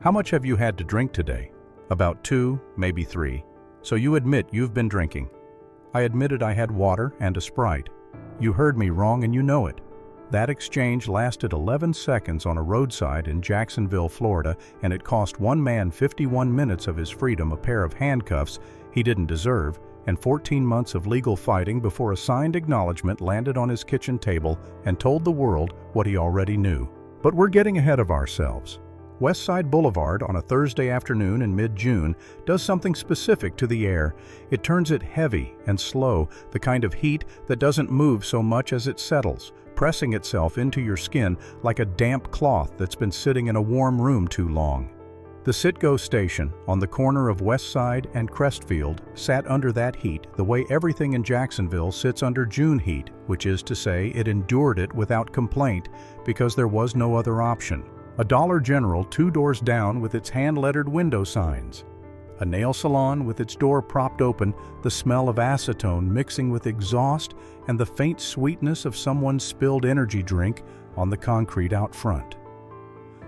How much have you had to drink today? About 2, maybe 3. So you admit you've been drinking. I admitted I had water and a Sprite. You heard me wrong and you know it. That exchange lasted 11 seconds on a roadside in Jacksonville, Florida, and it cost one man 51 minutes of his freedom, a pair of handcuffs he didn't deserve, and 14 months of legal fighting before a signed acknowledgement landed on his kitchen table and told the world what he already knew. But we're getting ahead of ourselves. West Side Boulevard on a Thursday afternoon in mid-June does something specific to the air. It turns it heavy and slow, the kind of heat that doesn't move so much as it settles, pressing itself into your skin like a damp cloth that's been sitting in a warm room too long. The Citgo station on the corner of West Side and Crestfield sat under that heat the way everything in Jacksonville sits under June heat, which is to say it endured it without complaint because there was no other option. A Dollar General 2 doors down with its hand-lettered window signs. A nail salon with its door propped open, the smell of acetone mixing with exhaust and the faint sweetness of someone's spilled energy drink on the concrete out front.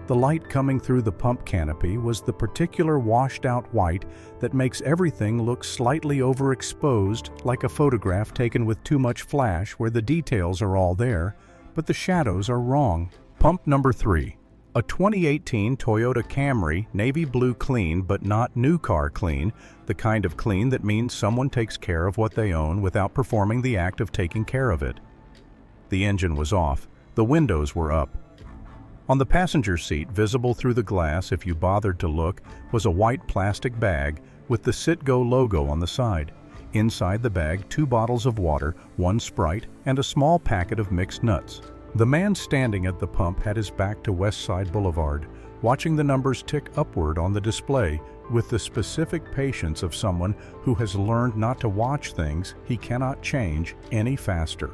The light coming through the pump canopy was the particular washed-out white that makes everything look slightly overexposed, like a photograph taken with too much flash where the details are all there, but the shadows are wrong. Pump number 3. A 2018 Toyota Camry, navy blue clean but not new car clean, the kind of clean that means someone takes care of what they own without performing the act of taking care of it. The engine was off, the windows were up. On the passenger seat, visible through the glass if you bothered to look, was a white plastic bag with the Citgo logo on the side. Inside the bag, 2 bottles of water, 1 Sprite, and a small packet of mixed nuts. The man standing at the pump had his back to West Side Boulevard, watching the numbers tick upward on the display with the specific patience of someone who has learned not to watch things he cannot change any faster.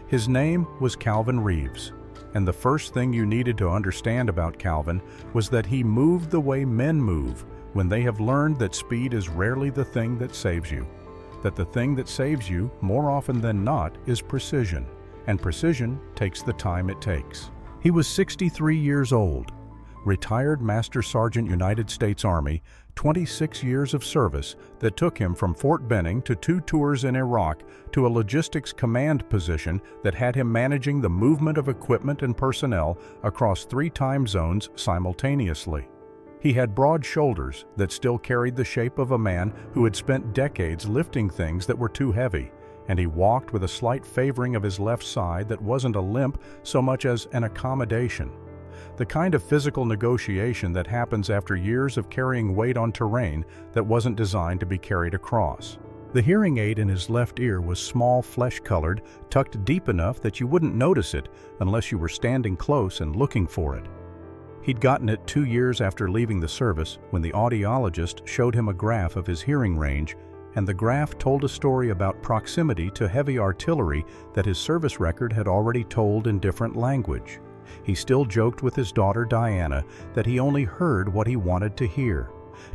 His name was Calvin Reeves, and the first thing you needed to understand about Calvin was that he moved the way men move when they have learned that speed is rarely the thing that saves you, that the thing that saves you, more often than not, is precision. And precision takes the time it takes. He was 63 years old, retired Master Sergeant United States Army, 26 years of service that took him from Fort Benning to 2 tours in Iraq to a logistics command position that had him managing the movement of equipment and personnel across 3 time zones simultaneously. He had broad shoulders that still carried the shape of a man who had spent decades lifting things that were too heavy, and he walked with a slight favoring of his left side that wasn't a limp so much as an accommodation. The kind of physical negotiation that happens after years of carrying weight on terrain that wasn't designed to be carried across. The hearing aid in his left ear was small, flesh-colored, tucked deep enough that you wouldn't notice it unless you were standing close and looking for it. He'd gotten it 2 years after leaving the service when the audiologist showed him a graph of his hearing range, and the graph told a story about proximity to heavy artillery that his service record had already told in different language. He still joked with his daughter Diana that he only heard what he wanted to hear.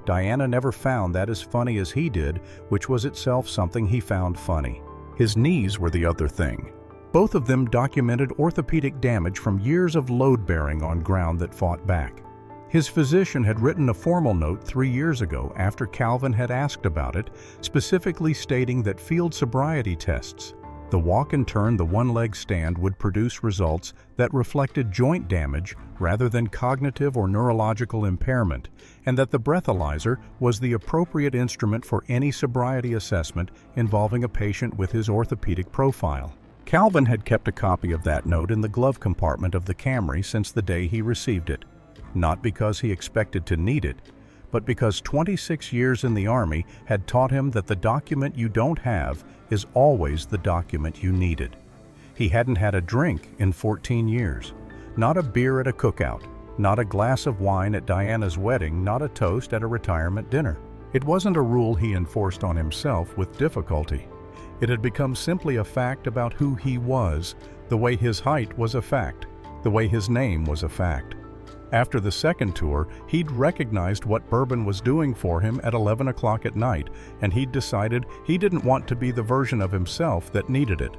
Diana never found that as funny as he did, which was itself something he found funny. His knees were the other thing. Both of them documented orthopedic damage from years of load-bearing on ground that fought back. His physician had written a formal note 3 years ago after Calvin had asked about it, specifically stating that field sobriety tests, the walk and turn, the one-leg stand, would produce results that reflected joint damage rather than cognitive or neurological impairment, and that the breathalyzer was the appropriate instrument for any sobriety assessment involving a patient with his orthopedic profile. Calvin had kept a copy of that note in the glove compartment of the Camry since the day he received it. Not because he expected to need it, but because 26 years in the Army had taught him that the document you don't have is always the document you needed. He hadn't had a drink in 14 years, not a beer at a cookout, not a glass of wine at Diana's wedding, not a toast at a retirement dinner. It wasn't a rule he enforced on himself with difficulty. It had become simply a fact about who he was, the way his height was a fact, the way his name was a fact. After the second tour, he'd recognized what bourbon was doing for him at 11 o'clock at night, and he'd decided he didn't want to be the version of himself that needed it.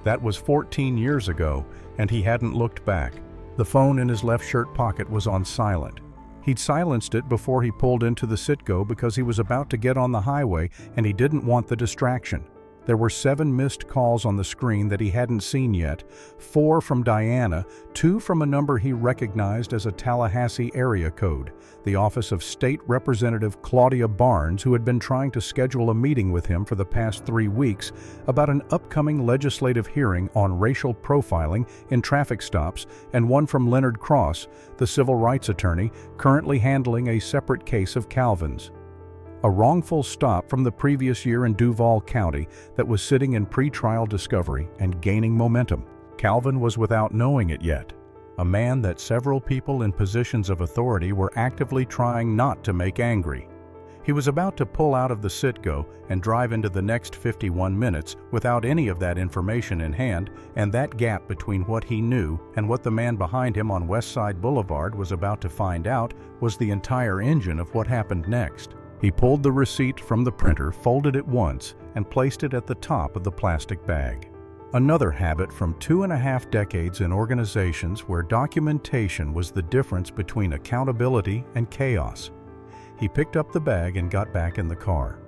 That was 14 years ago, and he hadn't looked back. The phone in his left shirt pocket was on silent. He'd silenced it before he pulled into the Citgo because he was about to get on the highway and he didn't want the distraction. There were 7 missed calls on the screen that he hadn't seen yet, 4 from Diana, 2 from a number he recognized as a Tallahassee area code, the office of State Representative Claudia Barnes, who had been trying to schedule a meeting with him for the past 3 weeks about an upcoming legislative hearing on racial profiling in traffic stops, and one from Leonard Cross, the civil rights attorney, currently handling a separate case of Calvin's. A wrongful stop from the previous year in Duval County that was sitting in pretrial discovery and gaining momentum. Calvin was without knowing it yet, a man that several people in positions of authority were actively trying not to make angry. He was about to pull out of the Citgo and drive into the next 51 minutes without any of that information in hand, and that gap between what he knew and what the man behind him on West Side Boulevard was about to find out was the entire engine of what happened next. He pulled the receipt from the printer, folded it once, and placed it at the top of the plastic bag. Another habit from 2.5 decades in organizations where documentation was the difference between accountability and chaos. He picked up the bag and got back in the car.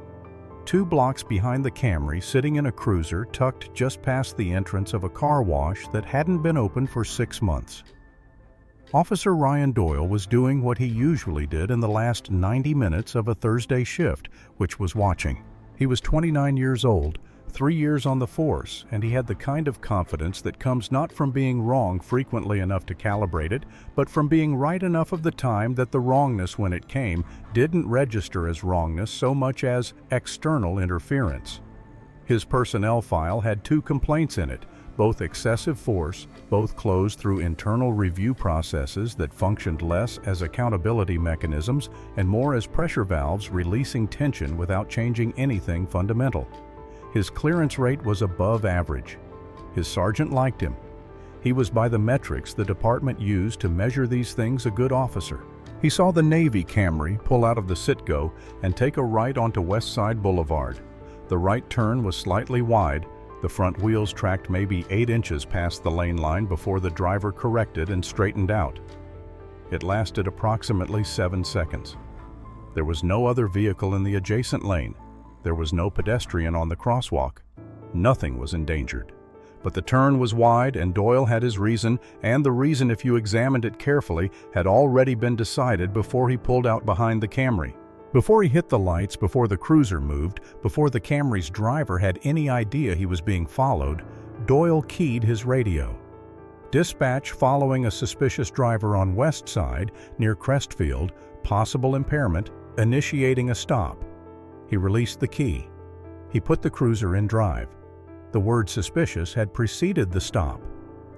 2 blocks behind the Camry, sitting in a cruiser tucked just past the entrance of a car wash that hadn't been open for 6 months. Officer Ryan Doyle was doing what he usually did in the last 90 minutes of a Thursday shift, which was watching. He was 29 years old, 3 years on the force, and he had the kind of confidence that comes not from being wrong frequently enough to calibrate it, but from being right enough of the time that the wrongness when it came didn't register as wrongness so much as external interference. His personnel file had 2 complaints in it, both excessive force, both closed through internal review processes that functioned less as accountability mechanisms and more as pressure valves releasing tension without changing anything fundamental. His clearance rate was above average. His sergeant liked him. He was, by the metrics the department used to measure these things, a good officer. He saw the Navy Camry pull out of the Citgo and take a right onto West Side Boulevard. The right turn was slightly wide. The front wheels tracked maybe 8 inches past the lane line before the driver corrected and straightened out. It lasted approximately 7 seconds. There was no other vehicle in the adjacent lane. There was no pedestrian on the crosswalk. Nothing was endangered. But the turn was wide, and Doyle had his reason, and the reason, if you examined it carefully, had already been decided before he pulled out behind the Camry. Before he hit the lights, before the cruiser moved, before the Camry's driver had any idea he was being followed, Doyle keyed his radio. Dispatch following a suspicious driver on West Side, near Crestfield, possible impairment, initiating a stop. He released the key. He put the cruiser in drive. The word suspicious had preceded the stop.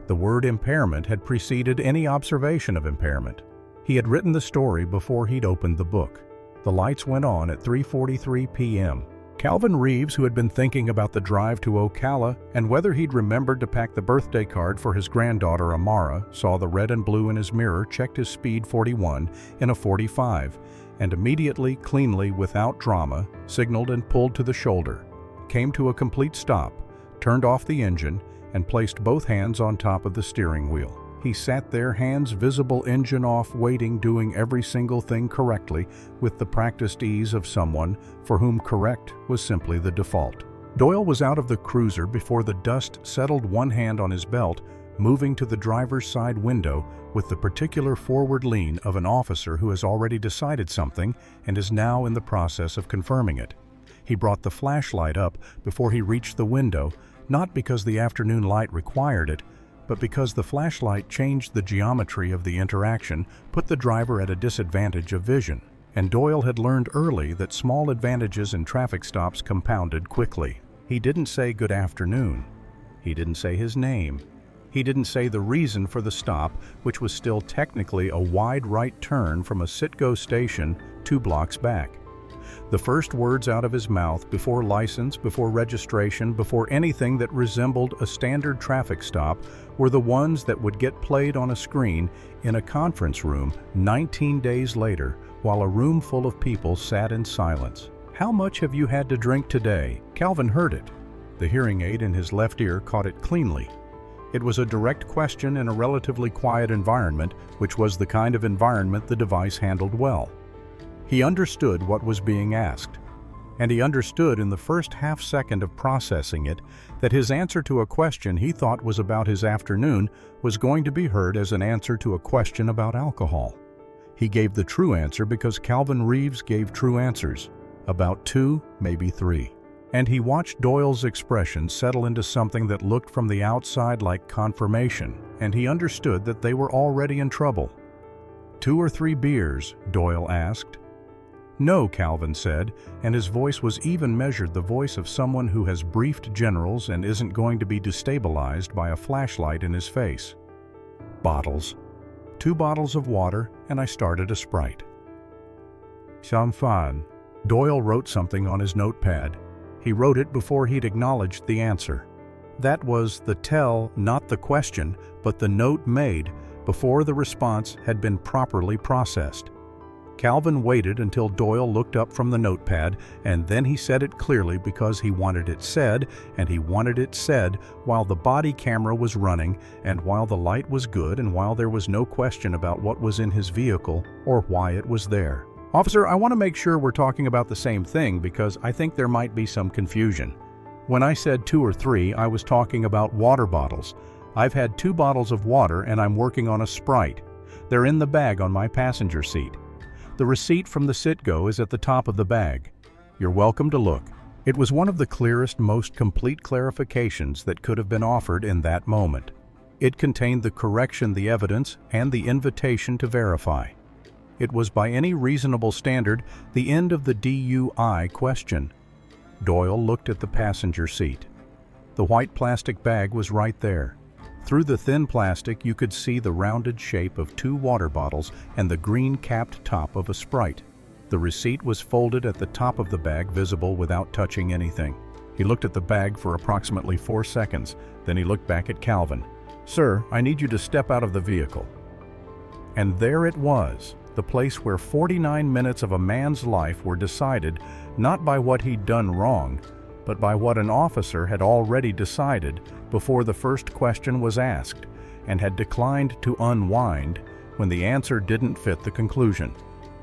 The word impairment had preceded any observation of impairment. He had written the story before he'd opened the book. The lights went on at 3:43 p.m. Calvin Reeves, who had been thinking about the drive to Ocala and whether he'd remembered to pack the birthday card for his granddaughter Amara, saw the red and blue in his mirror, checked his speed 41 in a 45, and immediately, cleanly, without drama, signaled and pulled to the shoulder, came to a complete stop, turned off the engine, and placed both hands on top of the steering wheel. He sat there, hands visible, engine off, waiting, doing every single thing correctly with the practiced ease of someone for whom correct was simply the default. Doyle was out of the cruiser before the dust settled one hand on his belt, moving to the driver's side window with the particular forward lean of an officer who has already decided something and is now in the process of confirming it. He brought the flashlight up before he reached the window, not because the afternoon light required it, but because the flashlight changed the geometry of the interaction, put the driver at a disadvantage of vision. And Doyle had learned early that small advantages in traffic stops compounded quickly. He didn't say good afternoon. He didn't say his name. He didn't say the reason for the stop, which was still technically a wide right turn from a Citgo station 2 blocks back. The first words out of his mouth, before license, before registration, before anything that resembled a standard traffic stop, were the ones that would get played on a screen in a conference room 19 days later, while a room full of people sat in silence. "How much have you had to drink today?" Calvin heard it. The hearing aid in his left ear caught it cleanly. It was a direct question in a relatively quiet environment, which was the kind of environment the device handled well. He understood what was being asked, and he understood in the first half second of processing it that his answer to a question he thought was about his afternoon was going to be heard as an answer to a question about alcohol. He gave the true answer because Calvin Reeves gave true answers, about 2, maybe 3. And he watched Doyle's expression settle into something that looked from the outside like confirmation, and he understood that they were already in trouble. 2 or 3 beers, Doyle asked. No, Calvin said, and his voice was even measured, the voice of someone who has briefed generals and isn't going to be destabilized by a flashlight in his face. Bottles. 2 bottles of water, and I started a Sprite. Some fun. Doyle wrote something on his notepad. He wrote it before he'd acknowledged the answer. That was the tell, not the question, but the note made before the response had been properly processed. Calvin waited until Doyle looked up from the notepad, and then he said it clearly because he wanted it said, and he wanted it said while the body camera was running, and while the light was good, and while there was no question about what was in his vehicle or why it was there. Officer, I want to make sure we're talking about the same thing because I think there might be some confusion. When I said 2 or 3, I was talking about water bottles. I've had 2 bottles of water and I'm working on a Sprite. They're in the bag on my passenger seat. The receipt from the Citgo is at the top of the bag. You're welcome to look. It was one of the clearest, most complete clarifications that could have been offered in that moment. It contained the correction, the evidence, and the invitation to verify. It was by any reasonable standard the end of the DUI question. Doyle looked at the passenger seat. The white plastic bag was right there. Through the thin plastic, you could see the rounded shape of 2 water bottles and the green-capped top of a Sprite. The receipt was folded at the top of the bag, visible without touching anything. He looked at the bag for approximately 4 seconds. Then he looked back at Calvin. Sir, I need you to step out of the vehicle. And there it was, the place where 49 minutes of a man's life were decided not by what he'd done wrong, but by what an officer had already decided before the first question was asked, and had declined to unwind when the answer didn't fit the conclusion.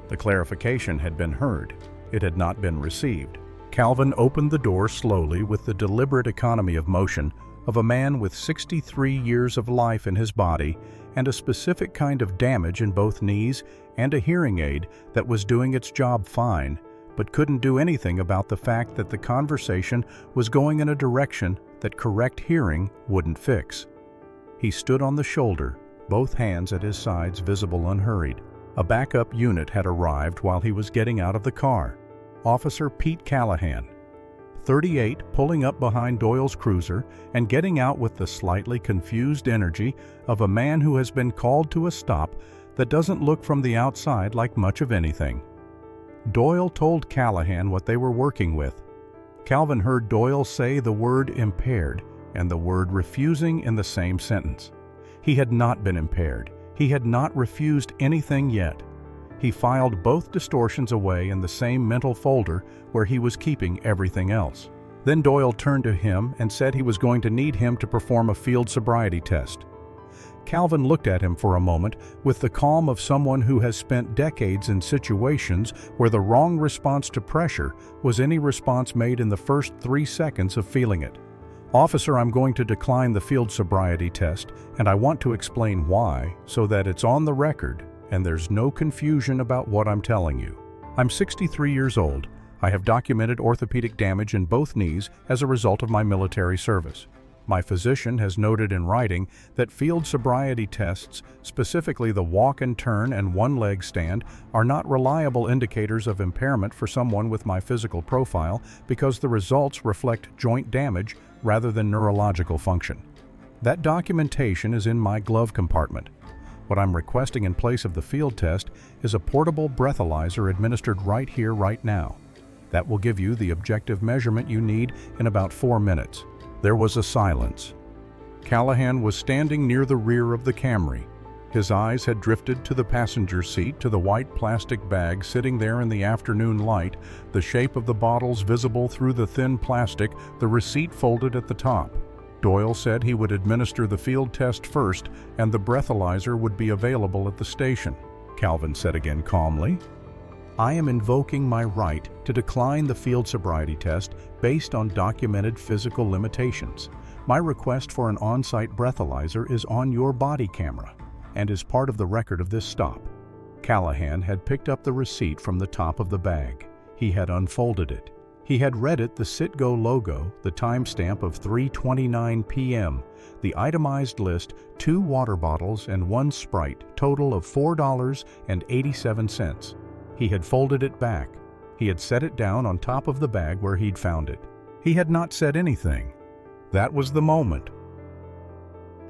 The clarification had been heard. It had not been received. Calvin opened the door slowly with the deliberate economy of motion of a man with 63 years of life in his body and a specific kind of damage in both knees and a hearing aid that was doing its job fine, but couldn't do anything about the fact that the conversation was going in a direction that correct hearing wouldn't fix. He stood on the shoulder, both hands at his sides visible unhurried. A backup unit had arrived while he was getting out of the car. Officer Pete Callahan, 38, pulling up behind Doyle's cruiser and getting out with the slightly confused energy of a man who has been called to a stop that doesn't look from the outside like much of anything. Doyle told Callahan what they were working with. Calvin heard Doyle say the word impaired and the word refusing in the same sentence. He had not been impaired. He had not refused anything yet. He filed both distortions away in the same mental folder where he was keeping everything else. Then Doyle turned to him and said he was going to need him to perform a field sobriety test. Calvin looked at him for a moment with the calm of someone who has spent decades in situations where the wrong response to pressure was any response made in the first 3 seconds of feeling it. Officer, I'm going to decline the field sobriety test, and I want to explain why so that it's on the record and there's no confusion about what I'm telling you. I'm 63 years old. I have documented orthopedic damage in both knees as a result of my military service. My physician has noted in writing that field sobriety tests, specifically the walk and turn and one-leg stand, are not reliable indicators of impairment for someone with my physical profile because the results reflect joint damage rather than neurological function. That documentation is in my glove compartment. What I'm requesting in place of the field test is a portable breathalyzer administered right here, right now. That will give you the objective measurement you need in about 4 minutes. There was a silence. Callahan was standing near the rear of the Camry. His eyes had drifted to the passenger seat, to the white plastic bag sitting there in the afternoon light, the shape of the bottles visible through the thin plastic, the receipt folded at the top. Doyle said he would administer the field test first and the breathalyzer would be available at the station. Calvin said again calmly, "I am invoking my right to decline the field sobriety test based on documented physical limitations. My request for an on-site breathalyzer is on your body camera and is part of the record of this stop." Callahan had picked up the receipt from the top of the bag. He had unfolded it. He had read it, the Citgo logo, the timestamp of 3:29 p.m., the itemized list, 2 water bottles and 1 Sprite, total of $4.87. He had folded it back. He had set it down on top of the bag where he'd found it. He had not said anything. That was the moment.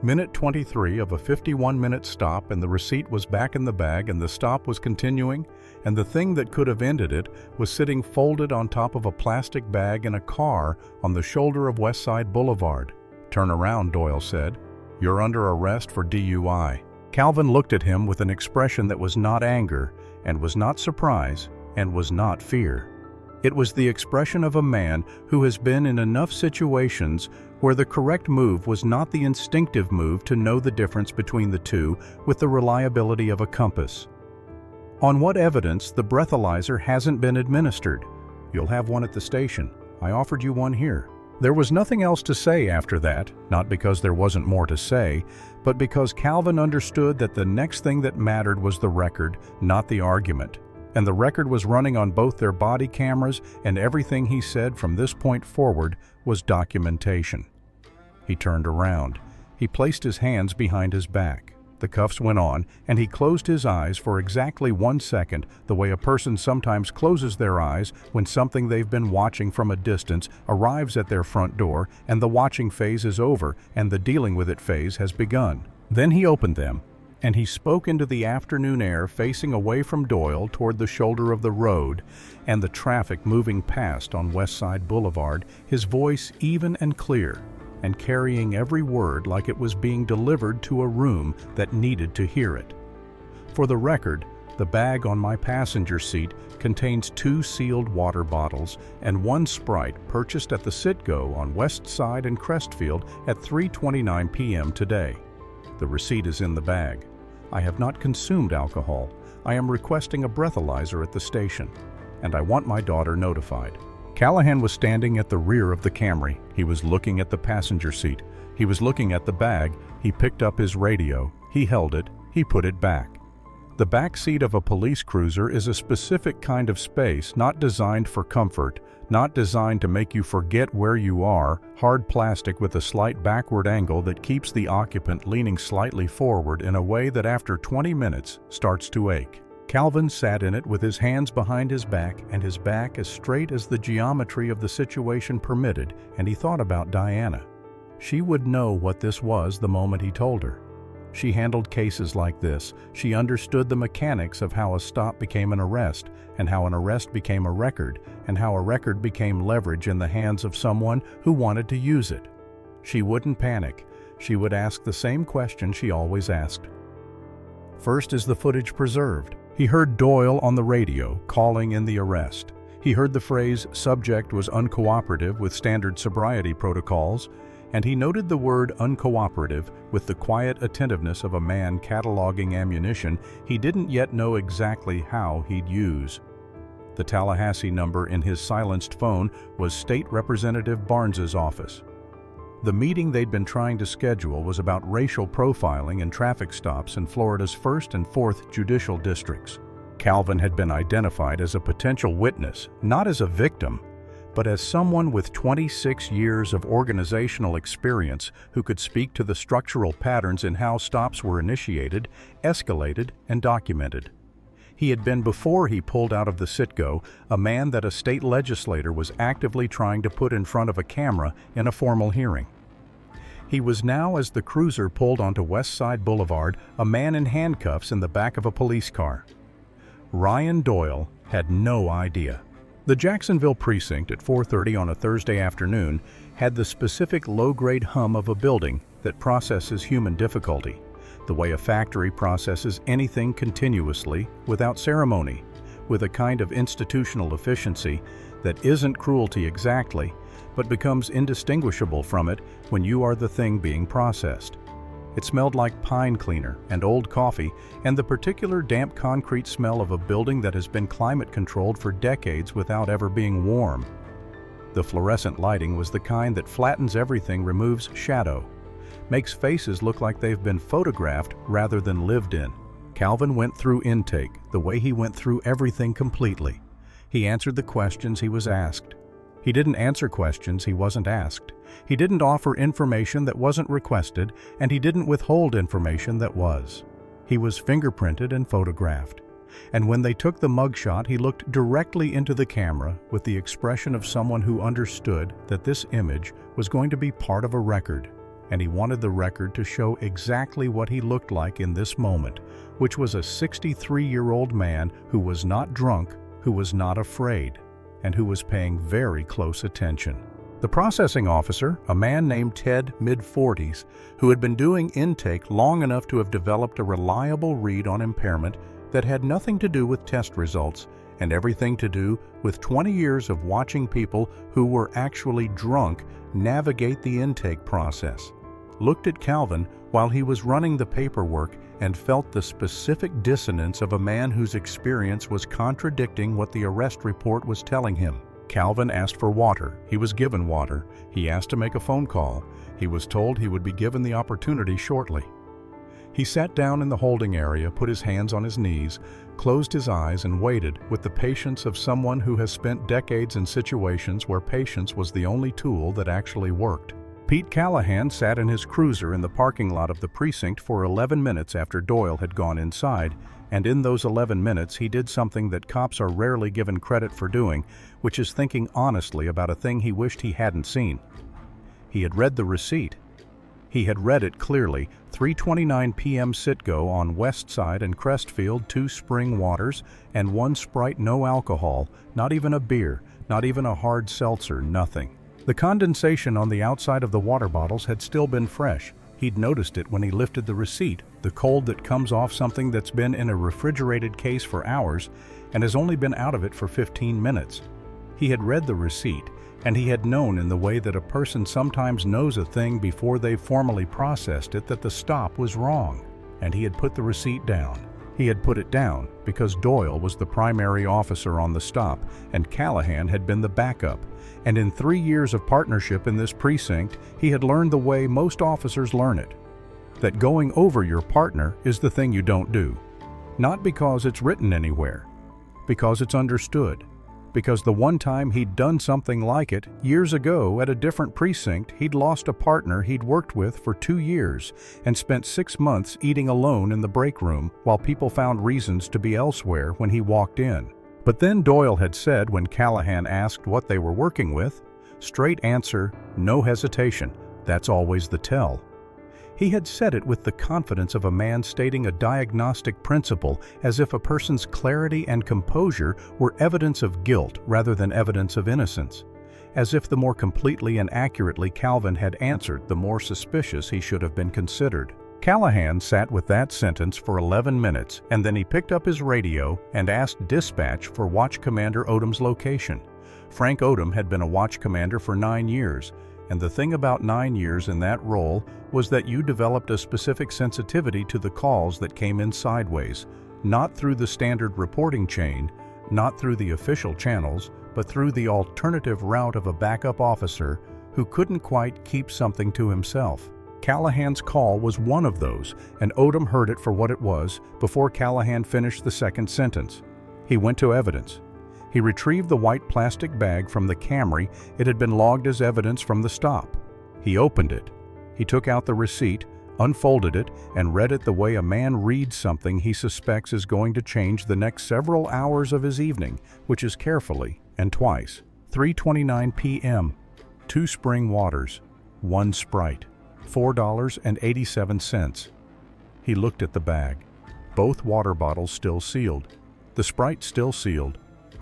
Minute 23 of a 51-minute stop, and the receipt was back in the bag, and the stop was continuing, and the thing that could have ended it was sitting folded on top of a plastic bag in a car on the shoulder of West Side Boulevard. "Turn around," Doyle said. "You're under arrest for DUI." Calvin looked at him with an expression that was not anger, and was not surprise, and was not fear. It was the expression of a man who has been in enough situations where the correct move was not the instinctive move to know the difference between the two with the reliability of a compass. "On what evidence the breathalyzer hasn't been administered? You'll have one at the station. I offered you one here." There was nothing else to say after that, not because there wasn't more to say, but because Calvin understood that the next thing that mattered was the record, not the argument. And the record was running on both their body cameras, and everything he said from this point forward was documentation. He turned around. He placed his hands behind his back. The cuffs went on, and he closed his eyes for exactly 1 second, the way a person sometimes closes their eyes when something they've been watching from a distance arrives at their front door, and the watching phase is over, and the dealing with it phase has begun. Then he opened them, and he spoke into the afternoon air, facing away from Doyle toward the shoulder of the road and the traffic moving past on West Side Boulevard, his voice even and clear, and carrying every word like it was being delivered to a room that needed to hear it. "For the record, the bag on my passenger seat contains 2 sealed water bottles and 1 Sprite purchased at the Citgo on West Side and Crestfield at 3:29 p.m. today. The receipt is in the bag. I have not consumed alcohol. I am requesting a breathalyzer at the station, and I want my daughter notified." Callahan was standing at the rear of the Camry. He was looking at the passenger seat. He was looking at the bag. He picked up his radio. He held it. He put it back. The back seat of a police cruiser is a specific kind of space, not designed for comfort, not designed to make you forget where you are, hard plastic with a slight backward angle that keeps the occupant leaning slightly forward in a way that after 20 minutes starts to ache. Calvin sat in it with his hands behind his back and his back as straight as the geometry of the situation permitted, and he thought about Diana. She would know what this was the moment he told her. She handled cases like this. She understood the mechanics of how a stop became an arrest, and how an arrest became a record, and how a record became leverage in the hands of someone who wanted to use it. She wouldn't panic. She would ask the same question she always asked. First, is the footage preserved? He heard Doyle on the radio calling in the arrest. He heard the phrase "subject was uncooperative with standard sobriety protocols," and he noted the word uncooperative with the quiet attentiveness of a man cataloging ammunition he didn't yet know exactly how he'd use. The Tallahassee number in his silenced phone was State Representative Barnes's office. The meeting they'd been trying to schedule was about racial profiling and traffic stops in Florida's 1st and 4th judicial districts. Calvin had been identified as a potential witness, not as a victim, but as someone with 26 years of organizational experience who could speak to the structural patterns in how stops were initiated, escalated, and documented. He had been, before he pulled out of the Citgo, a man that a state legislator was actively trying to put in front of a camera in a formal hearing. He was now, as the cruiser pulled onto West Side Boulevard, a man in handcuffs in the back of a police car. Ryan Doyle had no idea. The Jacksonville precinct at 4:30 on a Thursday afternoon had the specific low-grade hum of a building that processes human difficulty, the way a factory processes anything continuously, without ceremony, with a kind of institutional efficiency that isn't cruelty exactly, but becomes indistinguishable from it when you are the thing being processed. It smelled like pine cleaner and old coffee and the particular damp concrete smell of a building that has been climate controlled for decades without ever being warm. The fluorescent lighting was the kind that flattens everything, removes shadow, makes faces look like they've been photographed rather than lived in. Calvin went through intake the way he went through everything completely. He answered the questions he was asked. He didn't answer questions he wasn't asked. He didn't offer information that wasn't requested, and he didn't withhold information that was. He was fingerprinted and photographed. And when they took the mugshot, he looked directly into the camera with the expression of someone who understood that this image was going to be part of a record, and he wanted the record to show exactly what he looked like in this moment, which was a 63-year-old man who was not drunk, who was not afraid, and who was paying very close attention. The processing officer, a man named Ted, mid-40s, who had been doing intake long enough to have developed a reliable read on impairment that had nothing to do with test results and everything to do with 20 years of watching people who were actually drunk navigate the intake process, looked at Calvin while he was running the paperwork and felt the specific dissonance of a man whose experience was contradicting what the arrest report was telling him. Calvin asked for water. He was given water. He asked to make a phone call. He was told he would be given the opportunity shortly. He sat down in the holding area, put his hands on his knees, closed his eyes, and waited with the patience of someone who has spent decades in situations where patience was the only tool that actually worked. Pete Callahan sat in his cruiser in the parking lot of the precinct for 11 minutes after Doyle had gone inside, and in those 11 minutes he did something that cops are rarely given credit for doing, which is thinking honestly about a thing he wished he hadn't seen. He had read the receipt. He had read it clearly, 3:29 p.m. Citgo on West Side and Crestfield, 2 spring waters, and 1 Sprite no alcohol, not even a beer, not even a hard seltzer, nothing. The condensation on the outside of the water bottles had still been fresh. He'd noticed it when he lifted the receipt, the cold that comes off something that's been in a refrigerated case for hours and has only been out of it for 15 minutes. He had read the receipt, and he had known in the way that a person sometimes knows a thing before they've formally processed it that the stop was wrong, and he had put the receipt down. He had put it down because Doyle was the primary officer on the stop and Callahan had been the backup, and in 3 years of partnership in this precinct, he had learned the way most officers learn it, that going over your partner is the thing you don't do. Not because it's written anywhere, because it's understood. Because the one time he'd done something like it, years ago at a different precinct, he'd lost a partner he'd worked with for 2 years and spent 6 months eating alone in the break room while people found reasons to be elsewhere when he walked in. But then Doyle had said when Callahan asked what they were working with, straight answer, no hesitation, that's always the tell. He had said it with the confidence of a man stating a diagnostic principle, as if a person's clarity and composure were evidence of guilt rather than evidence of innocence. As if the more completely and accurately Calvin had answered, the more suspicious he should have been considered. Callahan sat with that sentence for 11 minutes, and then he picked up his radio and asked dispatch for Watch Commander Odom's location. Frank Odom had been a watch commander for 9 years. And the thing about 9 years in that role was that you developed a specific sensitivity to the calls that came in sideways, not through the standard reporting chain, not through the official channels, but through the alternative route of a backup officer who couldn't quite keep something to himself. Callahan's call was one of those, and Odom heard it for what it was before Callahan finished the second sentence. He went to evidence. He retrieved the white plastic bag from the Camry. It had been logged as evidence from the stop. He opened it. He took out the receipt, unfolded it, and read it the way a man reads something he suspects is going to change the next several hours of his evening, which is carefully and twice. 3:29 p.m. 2 spring waters, 1 Sprite, $4.87. He looked at the bag. Both water bottles still sealed. The Sprite still sealed.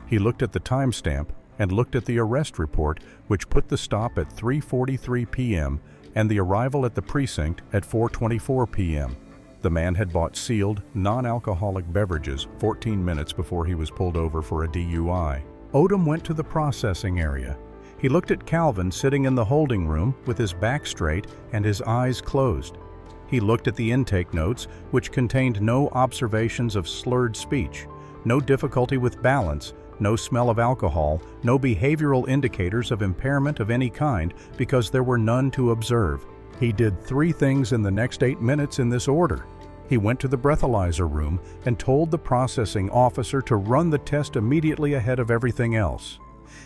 He looked at the timestamp and looked at the arrest report, which put the stop at 3:43 p.m. and the arrival at the precinct at 4:24 p.m. The man had bought sealed, non-alcoholic beverages 14 minutes before he was pulled over for a DUI. Odom went to the processing area. He looked at Calvin sitting in the holding room with his back straight and his eyes closed. He looked at the intake notes, which contained no observations of slurred speech, no difficulty with balance, no smell of alcohol, no behavioral indicators of impairment of any kind, because there were none to observe. He did 3 things in the next 8 minutes in this order. He went to the breathalyzer room and told the processing officer to run the test immediately ahead of everything else.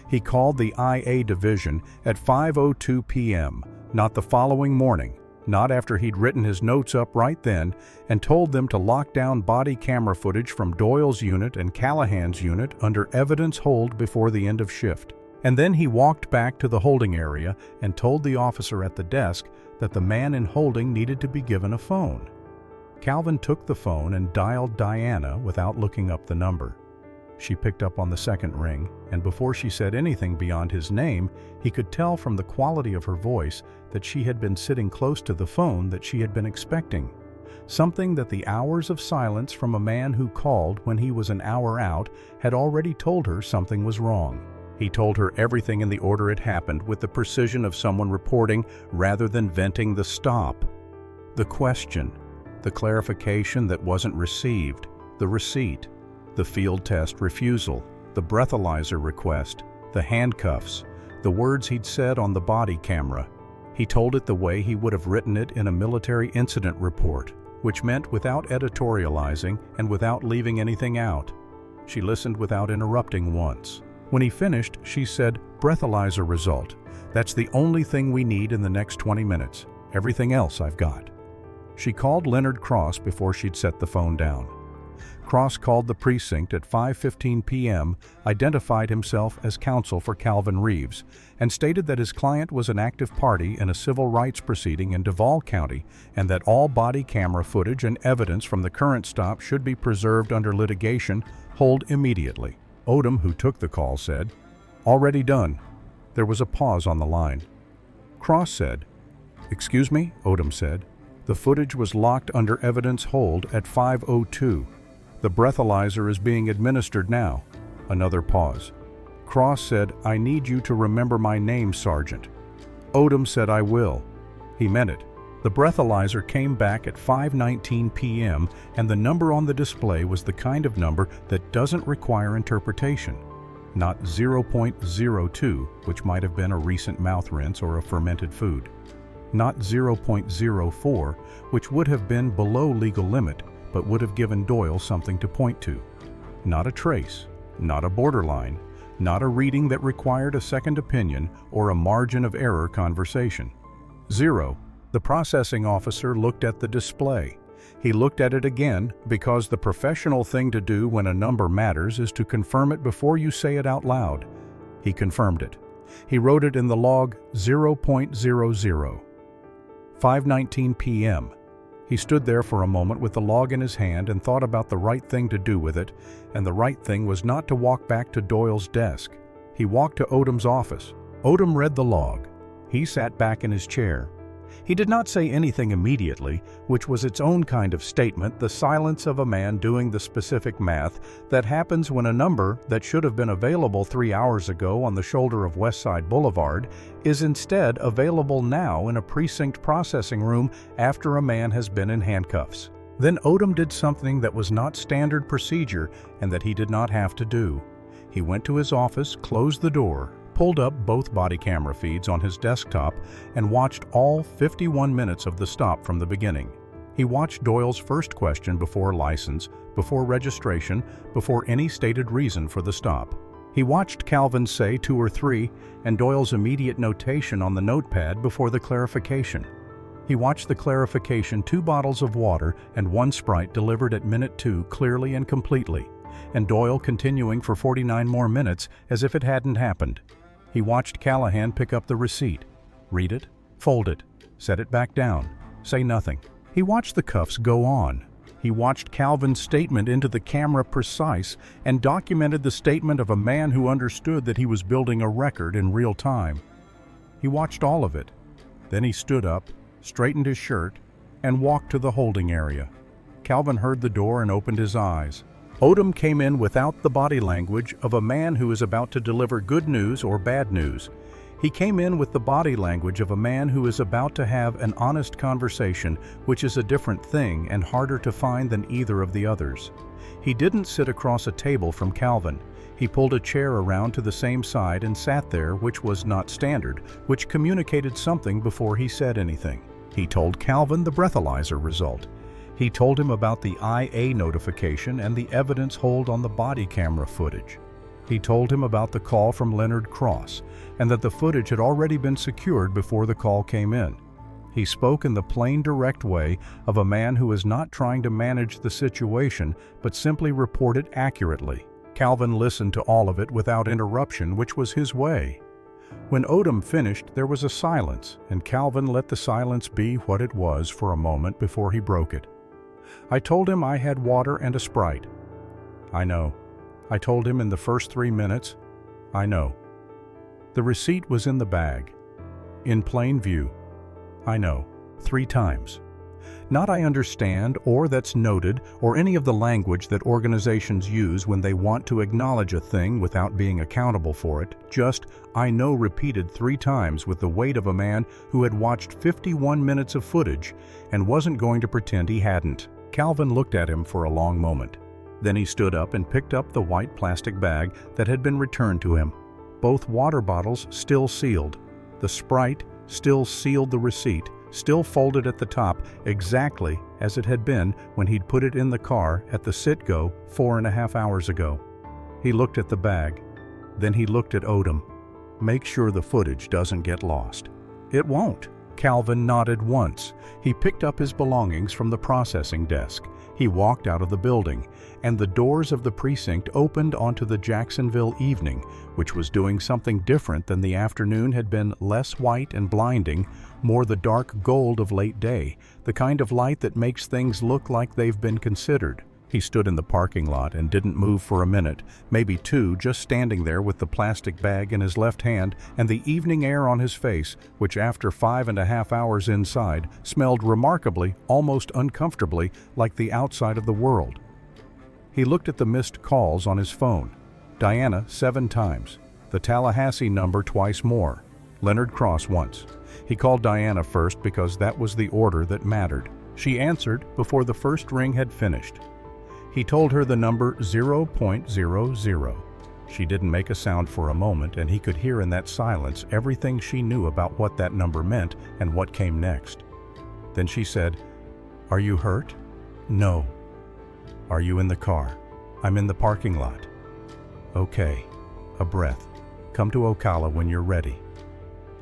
He called the IA division at 5:02 p.m., not the following morning, not after he'd written his notes up right then, and told them to lock down body camera footage from Doyle's unit and Callahan's unit under evidence hold before the end of shift. And then he walked back to the holding area and told the officer at the desk that the man in holding needed to be given a phone. Calvin took the phone and dialed Diana without looking up the number. She picked up on the second ring, and before she said anything beyond his name, he could tell from the quality of her voice that she had been sitting close to the phone that she had been expecting. Something that the hours of silence from a man who called when he was an hour out had already told her something was wrong. He told her everything in the order it happened with the precision of someone reporting rather than venting the stop. The question, the clarification that wasn't received, the receipt, the field test refusal, the breathalyzer request, the handcuffs, the words he'd said on the body camera. He told it the way he would have written it in a military incident report, which meant without editorializing and without leaving anything out. She listened without interrupting once. When he finished, she said, "Breathalyzer result. That's the only thing we need in the next 20 minutes. Everything else I've got." She called Leonard Cross before she'd set the phone down. Cross called the precinct at 5:15 p.m., identified himself as counsel for Calvin Reeves, and stated that his client was an active party in a civil rights proceeding in Duval County and that all body camera footage and evidence from the current stop should be preserved under litigation, hold immediately. Odom, who took the call, said, "Already done." There was a pause on the line. Cross said, "Excuse me," Odom said. "The footage was locked under evidence hold at 5:02. The breathalyzer is being administered now." Another pause. Cross said, "I need you to remember my name, Sergeant." Odom said, "I will." He meant it. The breathalyzer came back at 5:19 p.m. and the number on the display was the kind of number that doesn't require interpretation. Not 0.02, which might have been a recent mouth rinse or a fermented food. Not 0.04, which would have been below legal limit, but would have given Doyle something to point to. Not a trace, not a borderline, not a reading that required a second opinion or a margin of error conversation. 0. The processing officer looked at the display. He looked at it again because the professional thing to do when a number matters is to confirm it before you say it out loud. He confirmed it. He wrote it in the log 0.00. 5:19 p.m. He stood there for a moment with the log in his hand and thought about the right thing to do with it, and the right thing was not to walk back to Doyle's desk. He walked to Odom's office. Odom read the log. He sat back in his chair. He did not say anything immediately, which was its own kind of statement, the silence of a man doing the specific math that happens when a number that should have been available 3 hours ago on the shoulder of Westside Boulevard is instead available now in a precinct processing room after a man has been in handcuffs. Then Odom did something that was not standard procedure and that he did not have to do. He went to his office, closed the door, pulled up both body camera feeds on his desktop, and watched all 51 minutes of the stop from the beginning. He watched Doyle's first question before license, before registration, before any stated reason for the stop. He watched Calvin say 2 or 3, and Doyle's immediate notation on the notepad before the clarification. He watched the clarification 2 bottles of water and 1 Sprite delivered at minute 2 clearly and completely, and Doyle continuing for 49 more minutes as if it hadn't happened. He watched Callahan pick up the receipt, read it, fold it, set it back down, say nothing. He watched the cuffs go on. He watched Calvin's statement into the camera precise and documented the statement of a man who understood that he was building a record in real time. He watched all of it. Then he stood up, straightened his shirt, and walked to the holding area. Calvin heard the door and opened his eyes. Odom came in without the body language of a man who is about to deliver good news or bad news. He came in with the body language of a man who is about to have an honest conversation, which is a different thing and harder to find than either of the others. He didn't sit across a table from Calvin. He pulled a chair around to the same side and sat there, which was not standard, which communicated something before he said anything. He told Calvin the breathalyzer result. He told him about the IA notification and the evidence hold on the body camera footage. He told him about the call from Leonard Cross and that the footage had already been secured before the call came in. He spoke in the plain, direct way of a man who is not trying to manage the situation but simply report it accurately. Calvin listened to all of it without interruption, which was his way. When Odom finished, there was a silence, and Calvin let the silence be what it was for a moment before he broke it. I told him I had water and a Sprite. I know. I told him in the first 3 minutes. I know. The receipt was in the bag. In plain view. I know. 3 times. Not I understand, or that's noted, or any of the language that organizations use when they want to acknowledge a thing without being accountable for it. Just, I know, repeated 3 times with the weight of a man who had watched 51 minutes of footage and wasn't going to pretend he hadn't. Calvin looked at him for a long moment. Then he stood up and picked up the white plastic bag that had been returned to him. Both water bottles still sealed. The Sprite still sealed the receipt, still folded at the top, exactly as it had been when he'd put it in the car at the sit-go 4.5 hours ago. He looked at the bag. Then he looked at Odom. Make sure the footage doesn't get lost. It won't. Calvin nodded once. He picked up his belongings from the processing desk. He walked out of the building, and the doors of the precinct opened onto the Jacksonville evening, which was doing something different than the afternoon had been, less white and blinding, more the dark gold of late day, the kind of light that makes things look like they've been considered. He stood in the parking lot and didn't move for a minute, maybe 2, just standing there with the plastic bag in his left hand and the evening air on his face, which after 5.5 hours inside smelled remarkably, almost uncomfortably, like the outside of the world. He looked at the missed calls on his phone. Diana 7 times. The Tallahassee number twice more. Leonard Cross once. He called Diana first because that was the order that mattered. She answered before the first ring had finished. He told her the number 0.00. She didn't make a sound for a moment, and he could hear in that silence everything she knew about what that number meant and what came next. Then she said, "Are you hurt?" "No." "Are you in the car?" "I'm in the parking lot." "Okay." A breath. "Come to Ocala when you're ready.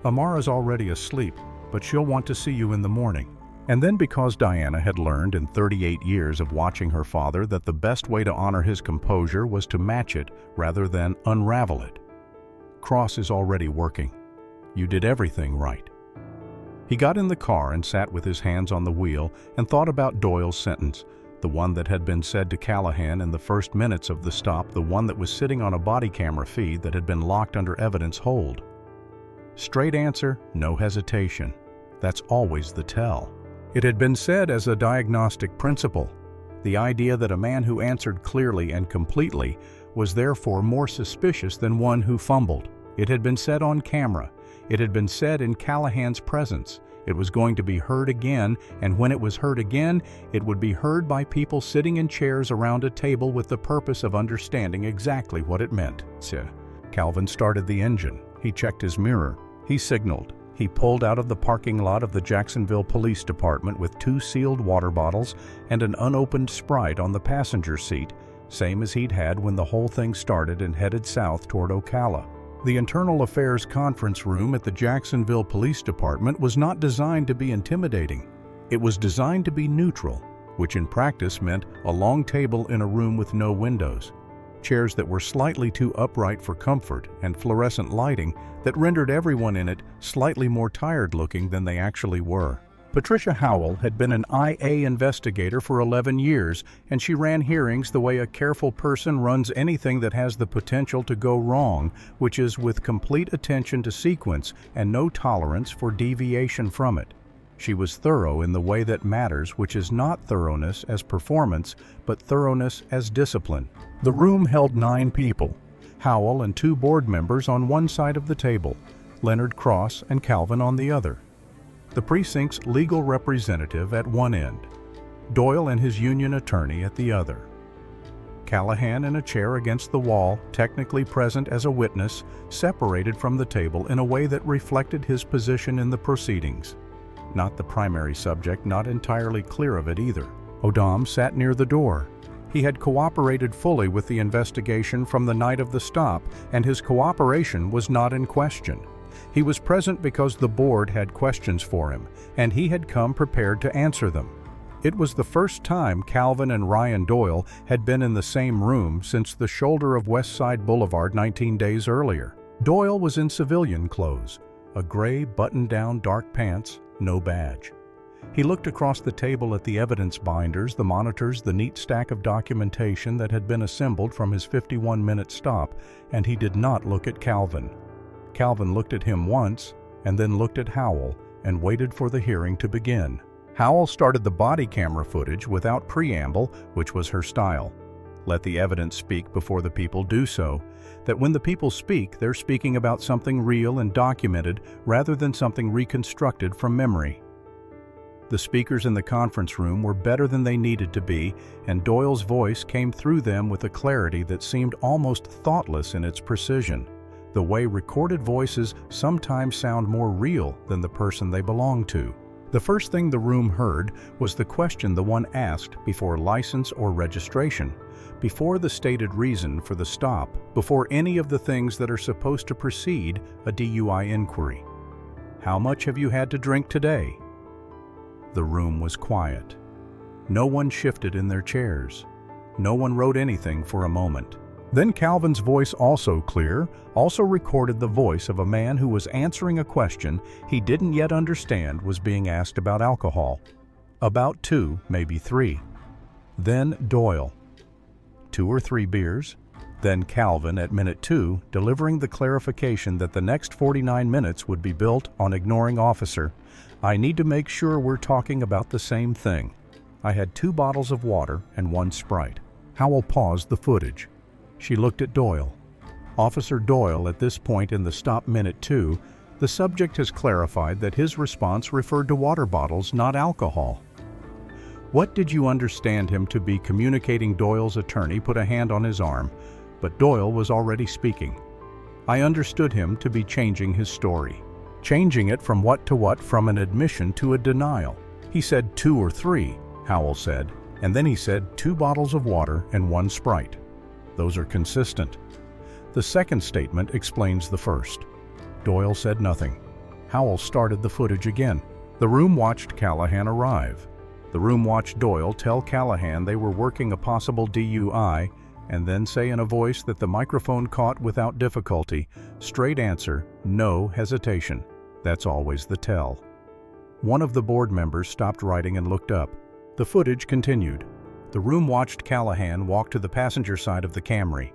Amara's already asleep, but she'll want to see you in the morning." And then, because Diana had learned in 38 years of watching her father that the best way to honor his composure was to match it rather than unravel it. Cross is already working. You did everything right. He got in the car and sat with his hands on the wheel and thought about Doyle's sentence, the one that had been said to Callahan in the first minutes of the stop, the one that was sitting on a body camera feed that had been locked under evidence hold. Straight answer, no hesitation. That's always the tell. It had been said as a diagnostic principle, the idea that a man who answered clearly and completely was therefore more suspicious than one who fumbled. It had been said on camera. It had been said in Callahan's presence. It was going to be heard again, and when it was heard again, it would be heard by people sitting in chairs around a table with the purpose of understanding exactly what it meant. Calvin started the engine. He checked his mirror. He signaled. He pulled out of the parking lot of the Jacksonville Police Department with 2 sealed water bottles and an unopened Sprite on the passenger seat, same as he'd had when the whole thing started and headed south toward Ocala. The Internal Affairs conference room at the Jacksonville Police Department was not designed to be intimidating. It was designed to be neutral, which in practice meant a long table in a room with no windows, chairs that were slightly too upright for comfort, and fluorescent lighting that rendered everyone in it slightly more tired-looking than they actually were. Patricia Howell had been an IA investigator for 11 years, and she ran hearings the way a careful person runs anything that has the potential to go wrong, which is with complete attention to sequence and no tolerance for deviation from it. She was thorough in the way that matters, which is not thoroughness as performance, but thoroughness as discipline. The room held 9 people. Howell and 2 board members on one side of the table. Leonard Cross and Calvin on the other. The precinct's legal representative at one end, Doyle and his union attorney at the other. Callahan in a chair against the wall, technically present as a witness, separated from the table in a way that reflected his position in the proceedings. Not the primary subject, not entirely clear of it either. Odom sat near the door. He had cooperated fully with the investigation from the night of the stop, and his cooperation was not in question. He was present because the board had questions for him, and he had come prepared to answer them. It was the first time Calvin and Ryan Doyle had been in the same room since the shoulder of West Side Boulevard 19 days earlier. Doyle was in civilian clothes, a gray button-down dark pants, no badge. He looked across the table at the evidence binders, the monitors, the neat stack of documentation that had been assembled from his 51-minute stop, and he did not look at Calvin. Calvin looked at him once, and then looked at Howell, and waited for the hearing to begin. Howell started the body camera footage without preamble, which was her style. Let the evidence speak before the people do so. That when the people speak, they're speaking about something real and documented rather than something reconstructed from memory. The speakers in the conference room were better than they needed to be, and Doyle's voice came through them with a clarity that seemed almost thoughtless in its precision, the way recorded voices sometimes sound more real than the person they belong to. The first thing the room heard was the question the one asked before license or registration, before the stated reason for the stop, before any of the things that are supposed to precede a DUI inquiry. How much have you had to drink today? The room was quiet. No one shifted in their chairs. No one wrote anything for a moment. Then Calvin's voice, also clear, also recorded the voice of a man who was answering a question he didn't yet understand was being asked about alcohol. About 2, maybe 3. Then Doyle. 2 or 3 beers. Then Calvin at minute 2, delivering the clarification that the next 49 minutes would be built on ignoring officer. I need to make sure we're talking about the same thing. I had 2 bottles of water and 1 Sprite. Howell paused the footage. She looked at Doyle. Officer Doyle, at this point in the stop minute 2, the subject has clarified that his response referred to water bottles, not alcohol. What did you understand him to be communicating? Doyle's attorney put a hand on his arm, but Doyle was already speaking. I understood him to be changing his story. Changing it from what to what, from an admission to a denial. He said 2 or 3, Howell said, and then he said 2 bottles of water and 1 Sprite. Those are consistent. The second statement explains the first. Doyle said nothing. Howell started the footage again. The room watched Callahan arrive. The room watched Doyle tell Callahan they were working a possible DUI, and then say in a voice that the microphone caught without difficulty, straight answer, no hesitation. That's always the tell. One of the board members stopped writing and looked up. The footage continued. The room watched Callahan walk to the passenger side of the Camry.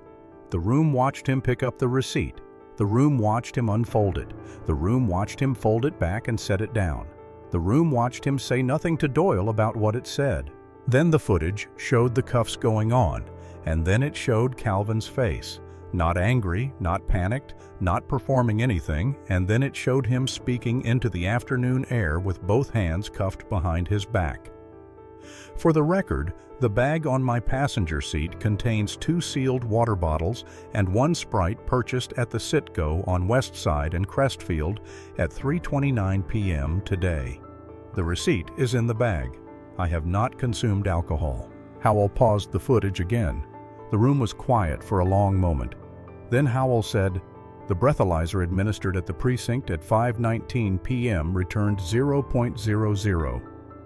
The room watched him pick up the receipt. The room watched him unfold it. The room watched him fold it back and set it down. The room watched him say nothing to Doyle about what it said. Then the footage showed the cuffs going on, and then it showed Calvin's face. Not angry, not panicked, not performing anything, and then it showed him speaking into the afternoon air with both hands cuffed behind his back. For the record, the bag on my passenger seat contains 2 sealed water bottles and 1 Sprite purchased at the Citgo on West Side and Crestfield at 3:29 p.m. today. The receipt is in the bag. I have not consumed alcohol. Howell paused the footage again. The room was quiet for a long moment. Then Howell said, the breathalyzer administered at the precinct at 5:19 p.m. returned 0.00.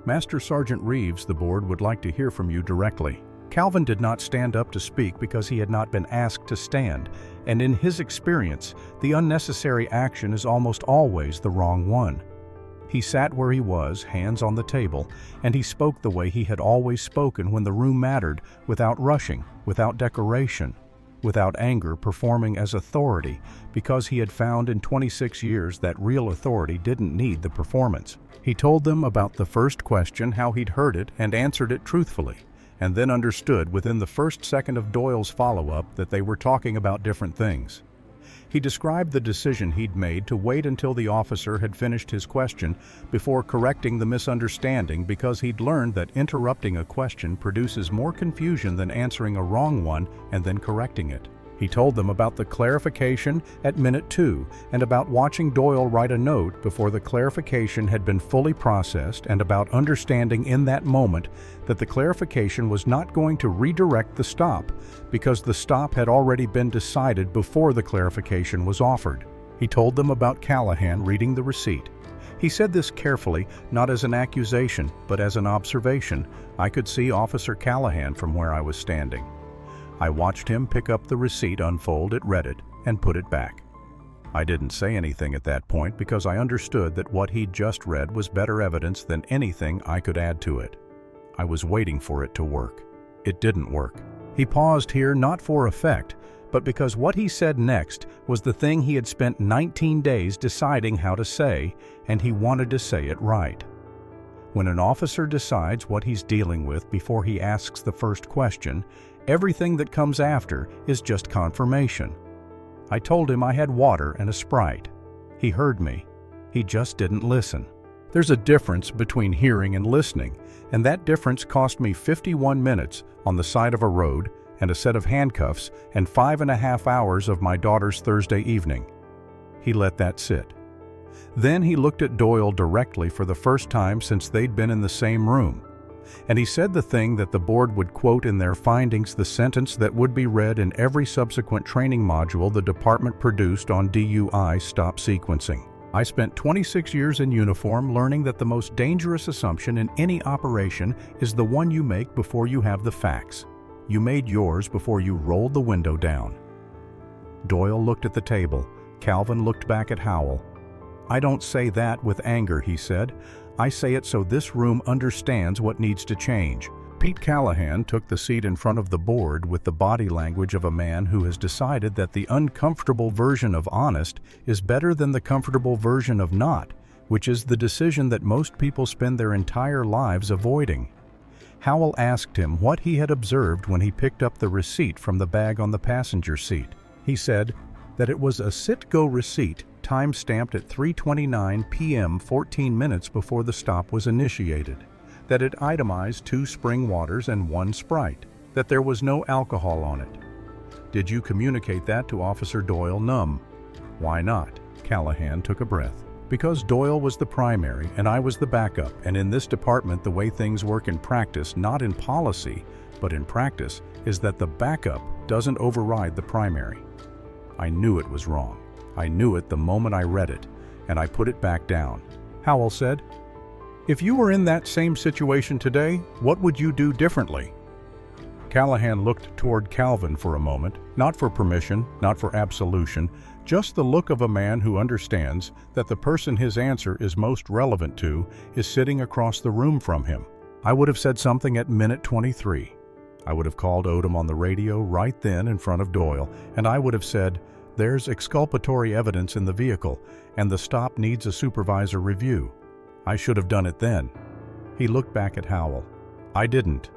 Master Sergeant Reeves, the board would like to hear from you directly. Calvin did not stand up to speak because he had not been asked to stand, and in his experience, the unnecessary action is almost always the wrong one. He sat where he was, hands on the table, and he spoke the way he had always spoken when the room mattered, without rushing, without decoration, without anger, performing as authority, because he had found in 26 years that real authority didn't need the performance. He told them about the first question, how he'd heard it, and answered it truthfully, and then understood within the first second of Doyle's follow-up that they were talking about different things. He described the decision he'd made to wait until the officer had finished his question before correcting the misunderstanding because he'd learned that interrupting a question produces more confusion than answering a wrong one and then correcting it. He told them about the clarification at minute 2 and about watching Doyle write a note before the clarification had been fully processed and about understanding in that moment that the clarification was not going to redirect the stop because the stop had already been decided before the clarification was offered. He told them about Callahan reading the receipt. He said this carefully, not as an accusation, but as an observation. I could see Officer Callahan from where I was standing. I watched him pick up the receipt, unfold it, read it, and put it back. I didn't say anything at that point because I understood that what he'd just read was better evidence than anything I could add to it. I was waiting for it to work. It didn't work. He paused here not for effect, but because what he said next was the thing he had spent 19 days deciding how to say, and he wanted to say it right. When an officer decides what he's dealing with before he asks the first question, everything that comes after is just confirmation. I told him I had water and a Sprite. He heard me. He just didn't listen. There's a difference between hearing and listening, and that difference cost me 51 minutes on the side of a road and a set of handcuffs and 5.5 hours of my daughter's Thursday evening. He let that sit. Then he looked at Doyle directly for the first time since they'd been in the same room. And he said the thing that the board would quote in their findings, the sentence that would be read in every subsequent training module the department produced on DUI stop sequencing. I spent 26 years in uniform learning that the most dangerous assumption in any operation is the one you make before you have the facts. You made yours before you rolled the window down. Doyle looked at the table. Calvin looked back at Howell. I don't say that with anger, he said. I say it so this room understands what needs to change. Pete Callahan took the seat in front of the board with the body language of a man who has decided that the uncomfortable version of honest is better than the comfortable version of not, which is the decision that most people spend their entire lives avoiding. Howell asked him what he had observed when he picked up the receipt from the bag on the passenger seat. He said that it was a sit-go receipt time-stamped at 3:29 p.m. 14 minutes before the stop was initiated, that it itemized 2 spring waters and 1 Sprite, that there was no alcohol on it. Did you communicate that to Officer Doyle? Num. Why not? Callahan took a breath. Because Doyle was the primary and I was the backup, and in this department the way things work in practice, not in policy, but in practice, is that the backup doesn't override the primary. I knew it was wrong. I knew it the moment I read it, and I put it back down. Howell said, "If you were in that same situation today, what would you do differently?" Callahan looked toward Calvin for a moment, not for permission, not for absolution, just the look of a man who understands that the person his answer is most relevant to is sitting across the room from him. I would have said something at minute 23. I would have called Odom on the radio right then in front of Doyle, and I would have said, "There's exculpatory evidence in the vehicle, and the stop needs a supervisor review." I should have done it then. He looked back at Howell. I didn't.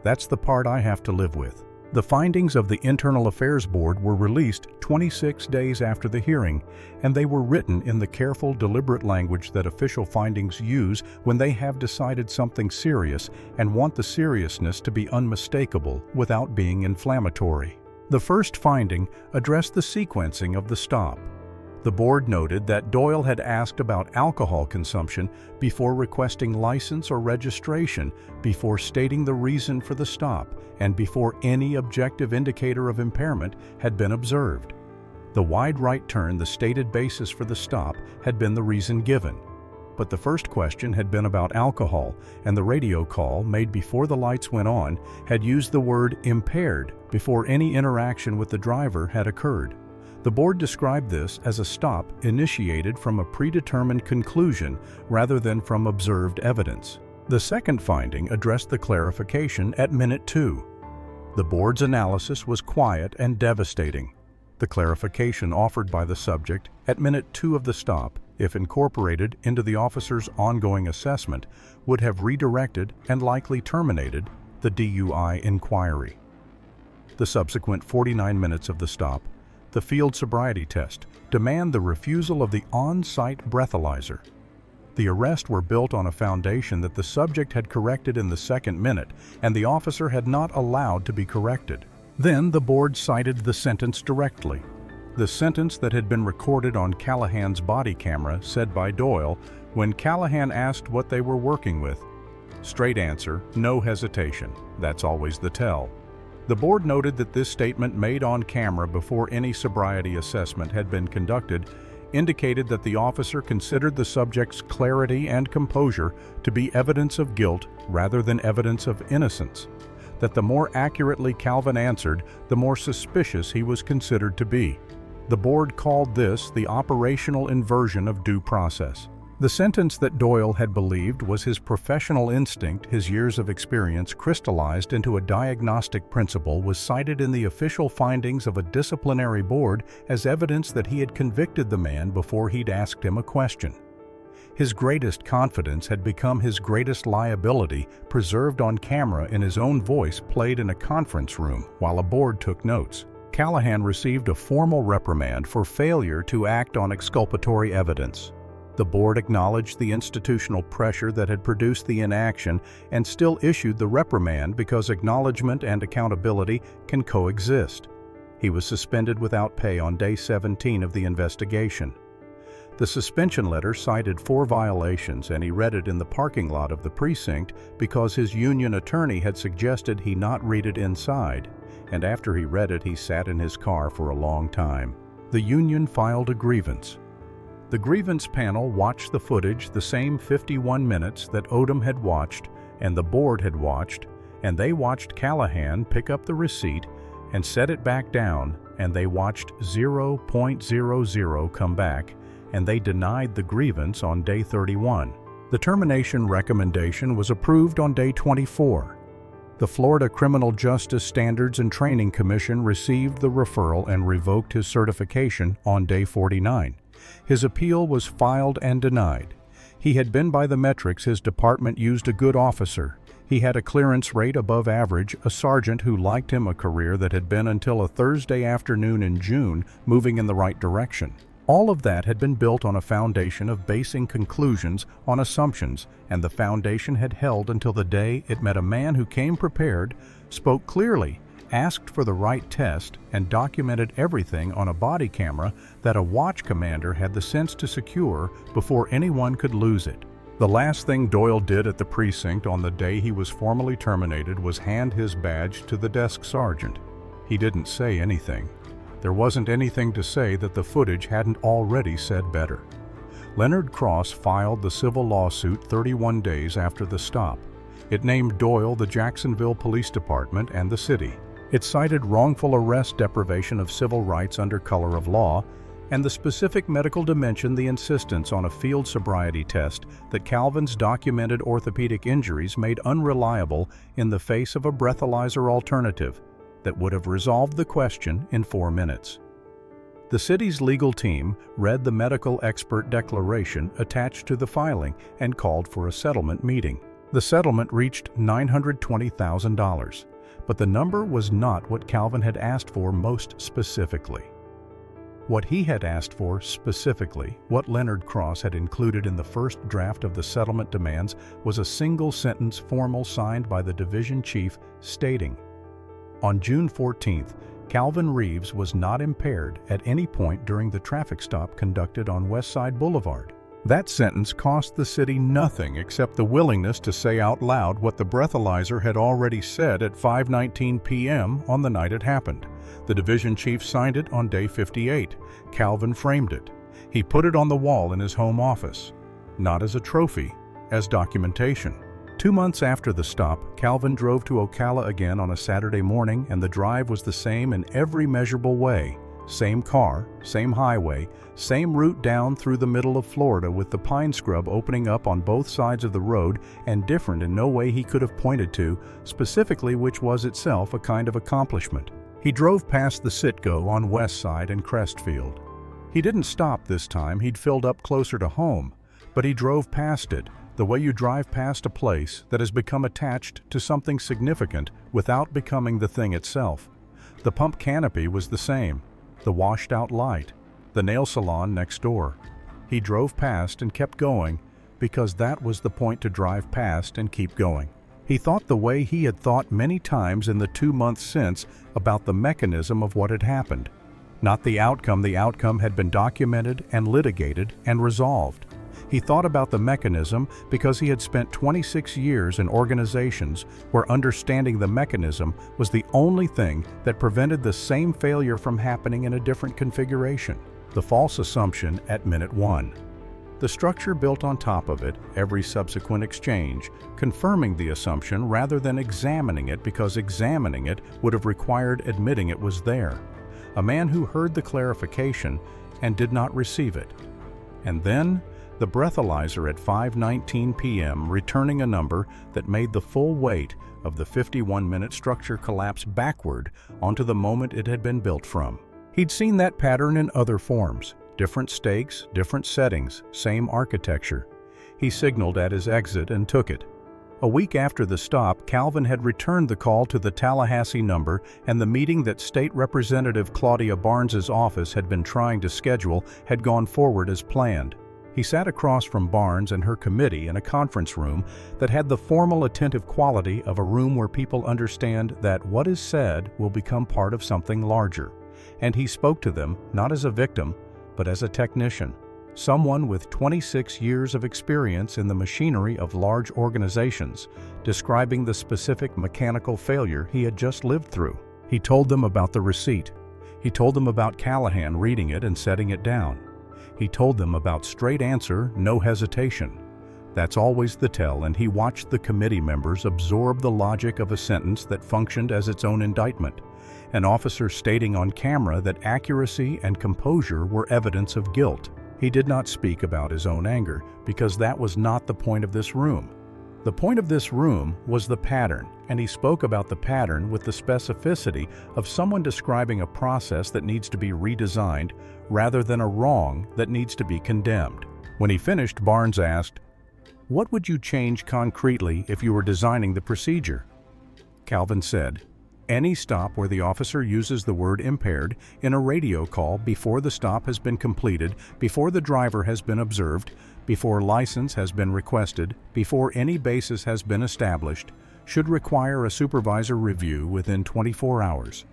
That's the part I have to live with. The findings of the Internal Affairs Board were released 26 days after the hearing, and they were written in the careful, deliberate language that official findings use when they have decided something serious and want the seriousness to be unmistakable without being inflammatory. The first finding addressed the sequencing of the stop. The board noted that Doyle had asked about alcohol consumption before requesting license or registration, before stating the reason for the stop, and before any objective indicator of impairment had been observed. The wide right turn, the stated basis for the stop, had been the reason given. But the first question had been about alcohol, and the radio call, made before the lights went on, had used the word impaired before any interaction with the driver had occurred. The board described this as a stop initiated from a predetermined conclusion rather than from observed evidence. The second finding addressed the clarification at minute 2. The board's analysis was quiet and devastating. The clarification offered by the subject at minute 2 of the stop, if incorporated into the officer's ongoing assessment, would have redirected and likely terminated the DUI inquiry. The subsequent 49 minutes of the stop, the field sobriety test, demand the refusal of the on-site breathalyzer. The arrests were built on a foundation that the subject had corrected in the second minute and the officer had not allowed to be corrected. Then the board cited the sentence directly. The sentence that had been recorded on Callahan's body camera said by Doyle when Callahan asked what they were working with. Straight answer, no hesitation. That's always the tell. The board noted that this statement made on camera before any sobriety assessment had been conducted indicated that the officer considered the subject's clarity and composure to be evidence of guilt rather than evidence of innocence, that the more accurately Calvin answered, the more suspicious he was considered to be. The board called this the operational inversion of due process. The sentence that Doyle had believed was his professional instinct, his years of experience crystallized into a diagnostic principle, was cited in the official findings of a disciplinary board as evidence that he had convicted the man before he'd asked him a question. His greatest confidence had become his greatest liability, preserved on camera in his own voice played in a conference room while a board took notes. Callahan received a formal reprimand for failure to act on exculpatory evidence. The board acknowledged the institutional pressure that had produced the inaction and still issued the reprimand because acknowledgement and accountability can coexist. He was suspended without pay on day 17 of the investigation. The suspension letter cited 4 violations, and he read it in the parking lot of the precinct because his union attorney had suggested he not read it inside, and after he read it, he sat in his car for a long time. The union filed a grievance. The grievance panel watched the footage the same 51 minutes that Odom had watched and the board had watched, and they watched Callahan pick up the receipt and set it back down, and they watched 0.00 come back, and they denied the grievance on day 31. The termination recommendation was approved on day 24. The Florida Criminal Justice Standards and Training Commission received the referral and revoked his certification on day 49. His appeal was filed and denied. He had been by the metrics his department used a good officer. He had a clearance rate above average, a sergeant who liked him, a career that had been until a Thursday afternoon in June moving in the right direction. All of that had been built on a foundation of basing conclusions on assumptions, and the foundation had held until the day it met a man who came prepared, spoke clearly, asked for the right test, and documented everything on a body camera that a watch commander had the sense to secure before anyone could lose it. The last thing Doyle did at the precinct on the day he was formally terminated was hand his badge to the desk sergeant. He didn't say anything. There wasn't anything to say that the footage hadn't already said better. Leonard Cross filed the civil lawsuit 31 days after the stop. It named Doyle the Jacksonville Police Department and the city. It cited wrongful arrest, deprivation of civil rights under color of law, and the specific medical dimension, the insistence on a field sobriety test that Calvin's documented orthopedic injuries made unreliable in the face of a breathalyzer alternative that would have resolved the question in 4 minutes. The city's legal team read the medical expert declaration attached to the filing and called for a settlement meeting. The settlement reached $920,000. But the number was not what Calvin had asked for most specifically. What he had asked for specifically, what Leonard Cross had included in the first draft of the settlement demands, was a single-sentence formal signed by the division chief stating, "On June 14th, Calvin Reeves was not impaired at any point during the traffic stop conducted on Westside Boulevard." That sentence cost the city nothing except the willingness to say out loud what the breathalyzer had already said at 5:19 p.m. on the night it happened. The division chief signed it on day 58. Calvin framed it. He put it on the wall in his home office, not as a trophy, as documentation. 2 months after the stop, Calvin drove to Ocala again on a Saturday morning, and the drive was the same in every measurable way. Same car, same highway, same route down through the middle of Florida with the pine scrub opening up on both sides of the road, and different in no way he could have pointed to, specifically, which was itself a kind of accomplishment. He drove past the Citgo on West Side and Crestfield. He didn't stop this time, he'd filled up closer to home, but he drove past it, the way you drive past a place that has become attached to something significant without becoming the thing itself. The pump canopy was the same. the washed-out light, the nail salon next door. He drove past and kept going because that was the point, to drive past and keep going. He thought the way he had thought many times in the 2 months since about the mechanism of what had happened. Not the outcome. The outcome had been documented and litigated and resolved. He thought about the mechanism because he had spent 26 years in organizations where understanding the mechanism was the only thing that prevented the same failure from happening in a different configuration. The false assumption at minute 1. The structure built on top of it, every subsequent exchange, confirming the assumption rather than examining it, because examining it would have required admitting it was there. A man who heard the clarification and did not receive it. And then the breathalyzer at 5:19 p.m. returning a number that made the full weight of the 51-minute structure collapse backward onto the moment it had been built from. He'd seen that pattern in other forms, different stakes, different settings, same architecture. He signaled at his exit and took it. A week after the stop, Calvin had returned the call to the Tallahassee number, and the meeting that State Representative Claudia Barnes's office had been trying to schedule had gone forward as planned. He sat across from Barnes and her committee in a conference room that had the formal, attentive quality of a room where people understand that what is said will become part of something larger. And he spoke to them not as a victim, but as a technician, someone with 26 years of experience in the machinery of large organizations, describing the specific mechanical failure he had just lived through. He told them about the receipt. He told them about Callahan reading it and setting it down. He told them about straight answer, no hesitation. That's always the tell, and he watched the committee members absorb the logic of a sentence that functioned as its own indictment. An officer stating on camera that accuracy and composure were evidence of guilt. He did not speak about his own anger, because that was not the point of this room. The point of this room was the pattern, and he spoke about the pattern with the specificity of someone describing a process that needs to be redesigned rather than a wrong that needs to be condemned. When he finished, Barnes asked, "What would you change concretely if you were designing the procedure?" Calvin said, "Any stop where the officer uses the word impaired in a radio call before the stop has been completed, before the driver has been observed, before license has been requested, before any basis has been established, should require a supervisor review within 24 hours.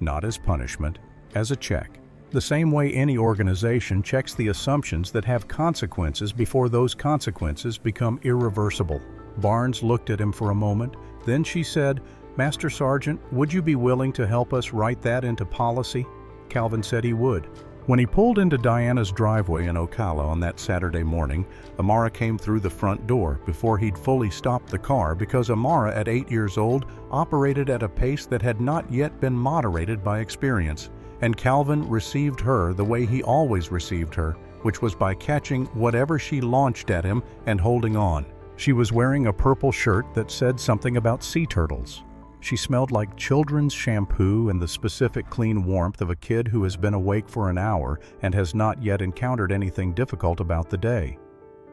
Not as punishment, as a check. The same way any organization checks the assumptions that have consequences before those consequences become irreversible." Barnes looked at him for a moment. Then she said, "Master Sergeant, would you be willing to help us write that into policy?" Calvin said he would. When he pulled into Diana's driveway in Ocala on that Saturday morning, Amara came through the front door before he'd fully stopped the car, because Amara, at 8 years old, operated at a pace that had not yet been moderated by experience. And Calvin received her the way he always received her, which was by catching whatever she launched at him and holding on. She was wearing a purple shirt that said something about sea turtles. She smelled like children's shampoo and the specific clean warmth of a kid who has been awake for an hour and has not yet encountered anything difficult about the day.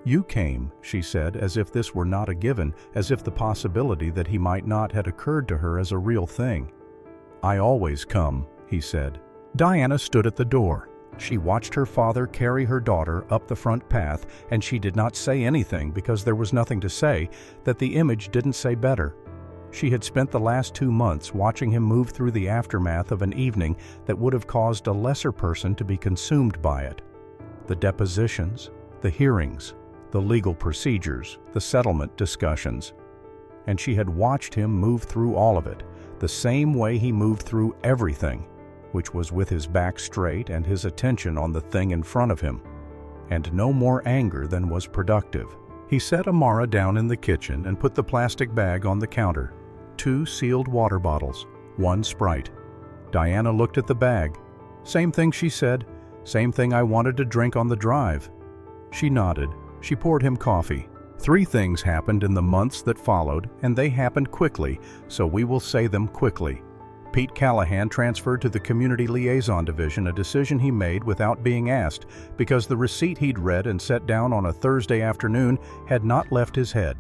"You came," she said, as if this were not a given, as if the possibility that he might not had occurred to her as a real thing. "I always come," he said. Diana stood at the door. She watched her father carry her daughter up the front path, and she did not say anything because there was nothing to say that the image didn't say better. She had spent the last 2 months watching him move through the aftermath of an evening that would have caused a lesser person to be consumed by it. The depositions, the hearings, the legal procedures, the settlement discussions. And she had watched him move through all of it, the same way he moved through everything, which was with his back straight and his attention on the thing in front of him, and no more anger than was productive. He set Amara down in the kitchen and put the plastic bag on the counter. 2 sealed water bottles, 1 Sprite. Diana looked at the bag. "Same thing," she said. "Same thing I wanted to drink on the drive." She nodded. She poured him coffee. 3 things happened in the months that followed, and they happened quickly, so we will say them quickly. Pete Callahan transferred to the Community Liaison Division, a decision he made without being asked, because the receipt he'd read and set down on a Thursday afternoon had not left his head,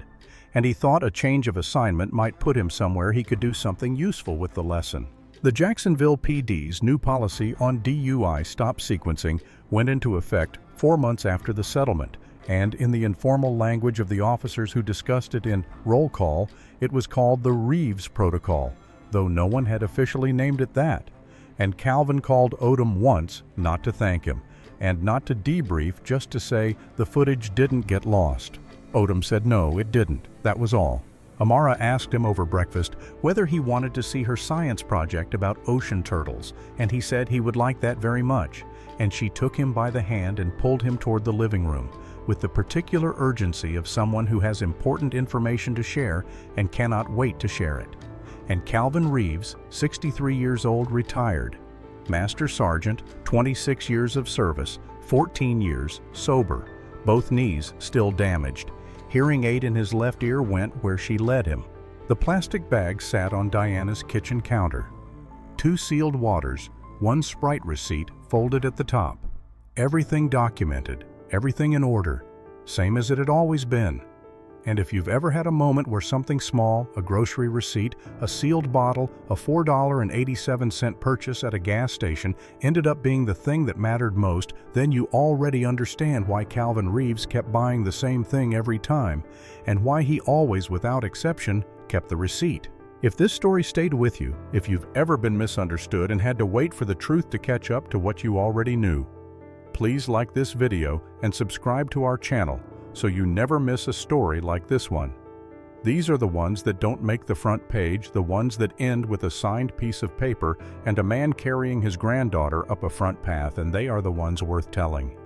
and he thought a change of assignment might put him somewhere he could do something useful with the lesson. The Jacksonville PD's new policy on DUI stop sequencing went into effect 4 months after the settlement, and in the informal language of the officers who discussed it in roll call, it was called the Reeves Protocol, though no one had officially named it that. And Calvin called Odom once, not to thank him, and not to debrief, just to say the footage didn't get lost. Odom said no, it didn't. That was all. Amara asked him over breakfast whether he wanted to see her science project about ocean turtles, and he said he would like that very much. And she took him by the hand and pulled him toward the living room, with the particular urgency of someone who has important information to share and cannot wait to share it. And Calvin Reeves, 63 years old, retired. Master Sergeant, 26 years of service, 14 years, sober, both knees still damaged. Hearing aid in his left ear went where she led him. The plastic bag sat on Diana's kitchen counter. 2 sealed waters, 1 Sprite receipt folded at the top. Everything documented, everything in order, same as it had always been. And if you've ever had a moment where something small, a grocery receipt, a sealed bottle, a $4.87 purchase at a gas station, ended up being the thing that mattered most, then you already understand why Calvin Reeves kept buying the same thing every time, and why he always, without exception, kept the receipt. If this story stayed with you, if you've ever been misunderstood and had to wait for the truth to catch up to what you already knew, please like this video and subscribe to our channel, so you never miss a story like this one. These are the ones that don't make the front page, the ones that end with a signed piece of paper and a man carrying his granddaughter up a front path, and they are the ones worth telling.